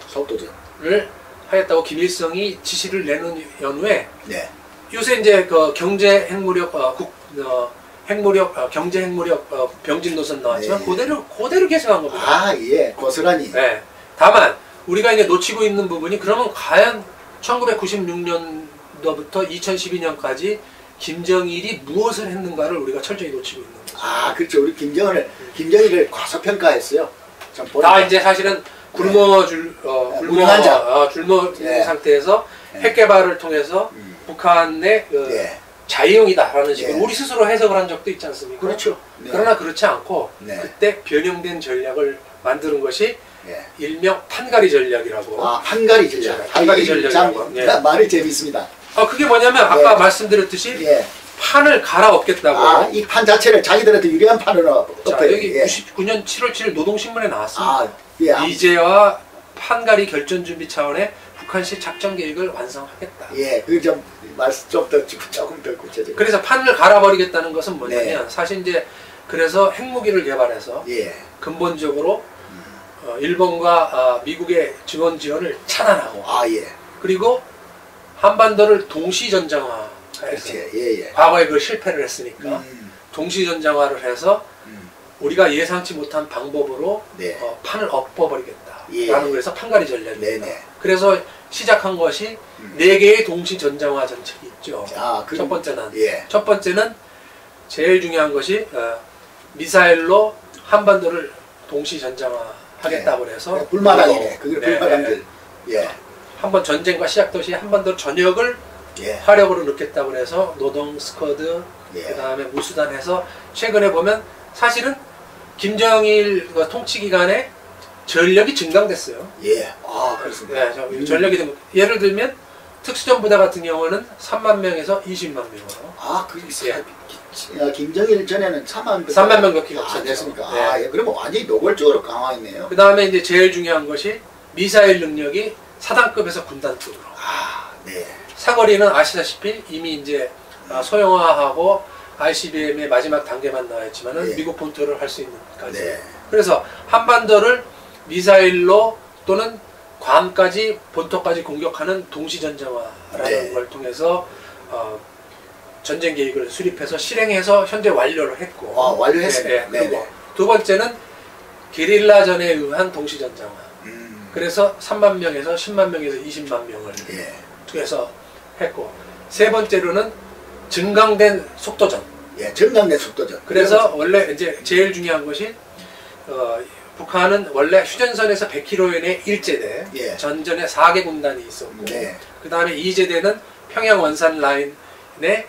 속도전을 하였다고 김일성이 지시를 내는 연후에 네. 요새 이제 그 경제 핵무력 경제 핵무력 병진 노선 나왔지만 네. 그대로 계속한 겁니다. 아, 예, 고스란히. 네. 다만 우리가 이제 놓치고 있는 부분이 그러면 과연 1996년도부터 2012년까지 김정일이 무엇을 했는가를 우리가 철저히 놓치고 있는 거죠. 아, 그렇죠. 우리 김정일을 과소평가했어요. 다 이제 사실은 굶어 네. 상태에서 네. 핵 개발을 통해서 북한의 네. 자유형이다라는 식으로 네. 우리 스스로 해석을 한 적도 있지 않습니까? 그렇죠. 네. 그러나 그렇지 않고 네. 그때 변형된 전략을 만드는 것이 네. 일명 판가리 전략이라고. 아, 판가리 전략. 판가리 전략이라고. 참, 말이 재밌습니다. 그게 뭐냐면 아까 말씀드렸듯이 예. 판을 갈아엎겠다고. 아, 이 판 자체를 자기들한테 유리한 판으로 자, 엎어요. 여기 99년 7월 7일 노동신문에 나왔습니다. 아, 예. 이제와 판가리 결전 준비 차원의 북한식 작전 계획을 완성하겠다. 예, 그 좀 말씀 조금 더 구체적으로. 그래서 판을 갈아버리겠다는 것은 뭐냐면 네. 사실 이제 그래서 핵무기를 개발해서 예. 근본적으로 일본과 미국의 지원을 차단하고 아, 예. 그리고 한반도를 동시전장화. 그렇지. 예, 예. 과거에 그 실패를 했으니까 동시전장화를 해서 우리가 예상치 못한 방법으로 네. 판을 엎어버리겠다라는 예. 거에서 판가리 전략입니다. 네네. 그래서 시작한 것이 4개의 동시전장화 정책이 있죠. 아, 첫 번째는 예. 첫 번째는 제일 중요한 것이 미사일로 한반도를 동시전장화하겠다고 해서 네, 불마당이네. 그게 불마당들. 예. 한번 전쟁과 시작도 시 한반도 전역을 예. 화력으로 넣겠다고 해서 노동, 스쿼드, 예. 그 다음에 무수단해서 최근에 보면 사실은 김정일 통치 기간에 전력이 증강됐어요. 예. 아, 그렇습니다. 네, 전력이 된 예를 들면 특수전부대 같은 경우는 3만 명에서 20만 명으로. 아, 김정일 전에는 3만 명 밖에 없었죠. 됐습니까? 네. 아, 예. 그러면 완전히 노골적으로 강화했네요. 그 다음에 이제 제일 중요한 것이 미사일 능력이 사단급에서 군단급으로. 아, 네. 사거리는 아시다시피 이미 이제 소형화하고 ICBM의 마지막 단계만 나왔지만은 네. 미국 본토를 할 수 있는까지. 네. 그래서 한반도를 미사일로 또는 괌까지 본토까지 공격하는 동시전장화라는 네. 걸 통해서 전쟁 계획을 수립해서 실행해서 현재 완료를 했고. 완료했습니다. 네, 그리고 두 번째는 게릴라전에 의한 동시전장화. 그래서 3만 명에서 10만 명에서 20만 명을 해서 했고, 세 번째로는 증강된 속도전. 예, 증강된 속도전. 그래서 원래 이제 제일 중요한 것이 북한은 원래 휴전선에서 100km 이내 1제대, 예. 전전에 4개 군단이 있었고, 네. 그 다음에 2제대는 평양 원산 라인에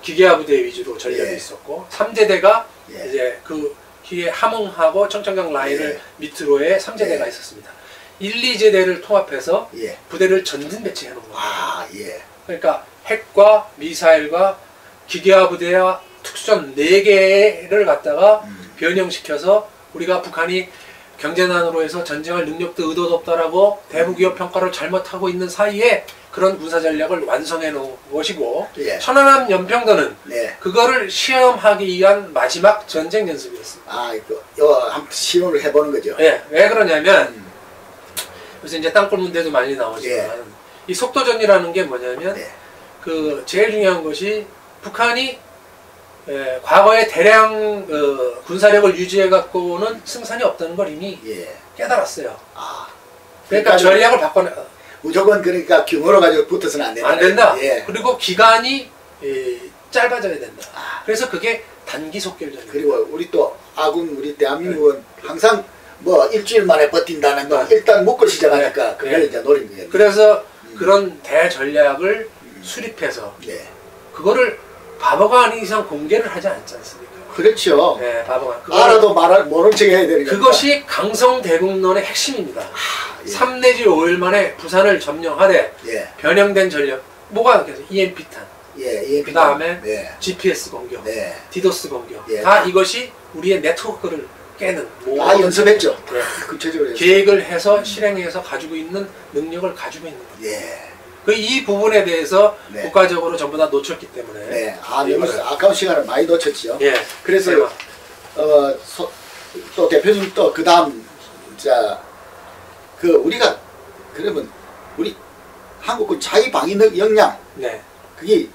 기계화 부대 위주로 전력이 예. 있었고, 3제대가 예. 이제 그 기계 함흥하고 청천강 라인을 밑으로의 3제대가 예. 있었습니다. 1, 2제대를 통합해서 예. 부대를 전진 배치해 놓은 겁니다. 아, 예. 그러니까 핵과 미사일과 기계화 부대와 특수전 4개를 갖다가 변형시켜서 우리가 북한이 경제난으로 해서 전쟁할 능력도 의도도 없다라고 대북위협 평가를 잘못하고 있는 사이에 그런 군사전략을 완성해 놓은 것이고, 예. 천안함 연평도는 네. 그거를 시험하기 위한 마지막 전쟁 연습이었습니다. 아, 이거 한번 시험을 해보는 거죠. 예, 왜 그러냐면 요새 이제 땅굴 문제도 많이 나오지만 예. 이 속도전이라는 게 뭐냐면 네. 그 제일 중요한 것이 북한이 과거에 대량 군사력을 유지해 갖고는 승산이 없다는 걸 이미 예. 깨달았어요. 아, 그러니까 전략을 바꿔내. 무조건 그러니까 규모로 가지고 붙어서는 안 된다. 안 된다. 예. 그리고 기간이 짧아져야 된다. 아. 그래서 그게 단기 속결전입니다. 그리고 우리 또 아군 우리 대한민국은 항상 뭐 일주일 만에 버틴다는 거 일단 먹고 시작하니까 그걸 이제 노린 거예요. 그래서 그런 대전략을 수립해서 네. 그거를 바보가 아닌 이상 공개를 하지 않지 않습니까? 그렇죠. 네, 바보가. 알아도 모른 척 해야 되니까. 그것이 강성대국론의 핵심입니다. 3 내지 5일 만에 부산을 점령하되 예. 변형된 전력. 뭐가 그래서 EMP탄. 예. 그 다음에 네. GPS 공격, 네. 디도스 공격. 예. 다 이것이 우리의 네트워크를 깨는 연습했죠. 네. 구체적으로 계획을 해서 실행해서 가지고 있는 능력을 가지고 있는 거예요. 예. 이 부분에 대해서 네. 국가적으로 전부 다 놓쳤기 때문에. 네. 아까운 시간을 많이 놓쳤죠. 예. 그래서 또 대표님 또 그다음 그 우리가 그러면 우리 한국군 자위방위 역량 네. 그게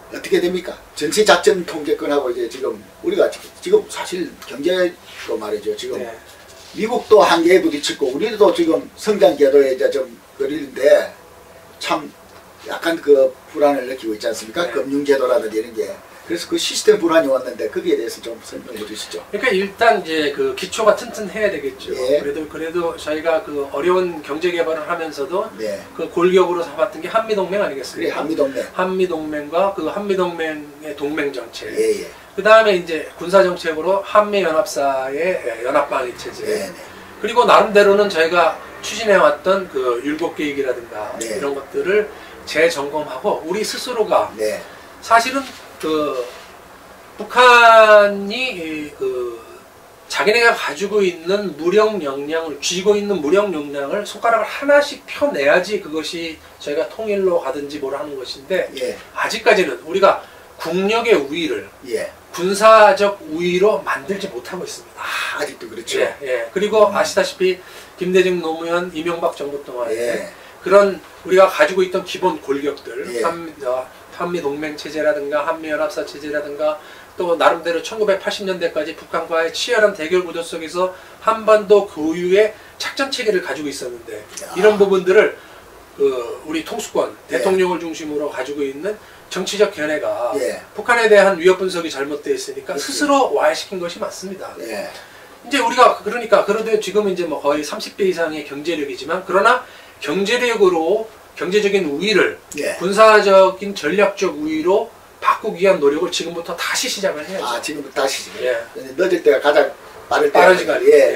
어떻게 됩니까? 전체 작전 통제권하고 이제 지금 우리가 지금 사실 경제도 말이죠. 지금 네. 미국도 한계에 부딪히고 우리도 지금 성장 궤도에 이제 좀 거리는데 참 약간 그 불안을 느끼고 있지 않습니까? 네. 금융 제도라든지 이런 게. 그래서 그 시스템 불안이 왔는데 거기에 대해서 좀 설명해 주시죠. 그러니까 일단 이제 그 기초가 튼튼해야 되겠죠. 예. 그래도 저희가 그 어려운 경제 개발을 하면서도 네. 그 골격으로 삼았던 게 한미동맹 그래 아니겠습니까? 한미동맹. 한미동맹과 그 한미동맹의 동맹 정책. 예예. 그 다음에 이제 군사 정책으로 한미연합사의 연합방위 체제. 네. 그리고 나름대로는 저희가 추진해왔던 그 율곡 계획이라든가 네. 이런 것들을 재점검하고 우리 스스로가 네. 사실은 그 북한이 그 자기네가 가지고 있는 무력 역량을 쥐고 있는 무력 역량을 손가락을 하나씩 펴내야지 그것이 저희가 통일로 가든지 뭘 하는 것인데 예. 아직까지는 우리가 국력의 우위를 예. 군사적 우위로 만들지 못하고 있습니다. 아, 아직도 그렇죠. 예, 예. 그리고 아시다시피 김대중 노무현 이명박 정부 동안에 예. 그런 우리가 가지고 있던 기본 골격들 예. 한미 동맹 체제라든가 한미 연합사 체제라든가 또 나름대로 1980년대까지 북한과의 치열한 대결 구도 속에서 한반도 고유의 작전 체계를 가지고 있었는데 야. 이런 부분들을 그 우리 통수권 예. 대통령을 중심으로 가지고 있는 정치적 견해가 예. 북한에 대한 위협 분석이 잘못되어 있으니까 그렇지. 스스로 와해시킨 것이 맞습니다. 예. 이제 우리가 그러니까 그래도 지금은 이제 뭐 거의 30배 이상의 경제력이지만 그러나 경제력으로 경제적인 우위를 예. 군사적인 전략적 우위로 바꾸기 위한 노력을 지금부터 다시 시작을 해야죠. 아 지금부터 다시. 예. 늦을 때가 가장 빠를 때가. 빠른 시간. 예.